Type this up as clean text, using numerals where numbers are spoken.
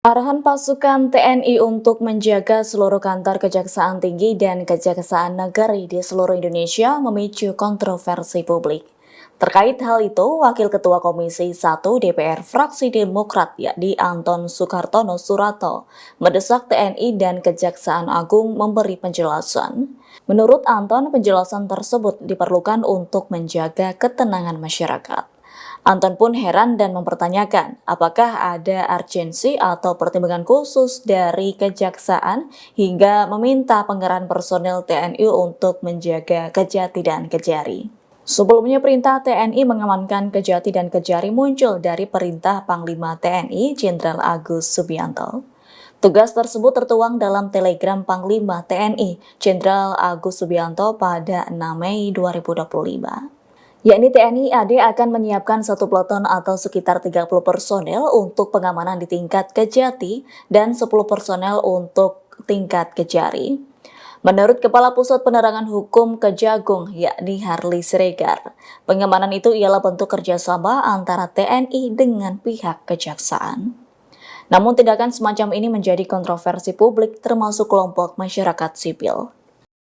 Arahan pasukan TNI untuk menjaga seluruh kantor Kejaksaan Tinggi dan Kejaksaan Negeri di seluruh Indonesia memicu kontroversi publik. Terkait hal itu, Wakil Ketua Komisi 1 DPR Fraksi Demokrat yakni Anton Sukartono Surato mendesak TNI dan Kejaksaan Agung memberi penjelasan. Menurut Anton, penjelasan tersebut diperlukan untuk menjaga ketenangan masyarakat. Anton pun heran dan mempertanyakan apakah ada urgensi atau pertimbangan khusus dari kejaksaan hingga meminta pengerahan personel TNI untuk menjaga Kejati dan Kejari. Sebelumnya perintah TNI mengamankan Kejati dan Kejari muncul dari perintah Panglima TNI Jenderal Agus Subianto. Tugas tersebut tertuang dalam telegram Panglima TNI Jenderal Agus Subianto pada 6 Mei 2025. Yakni TNI AD akan menyiapkan satu peleton atau sekitar 30 personel untuk pengamanan di tingkat Kejati dan 10 personel untuk tingkat Kejari. Menurut Kepala Pusat Penerangan Hukum Kejagung, yakni Harli Siregar, pengamanan itu ialah bentuk kerjasama antara TNI dengan pihak kejaksaan. Namun tindakan semacam ini menjadi kontroversi publik termasuk kelompok masyarakat sipil.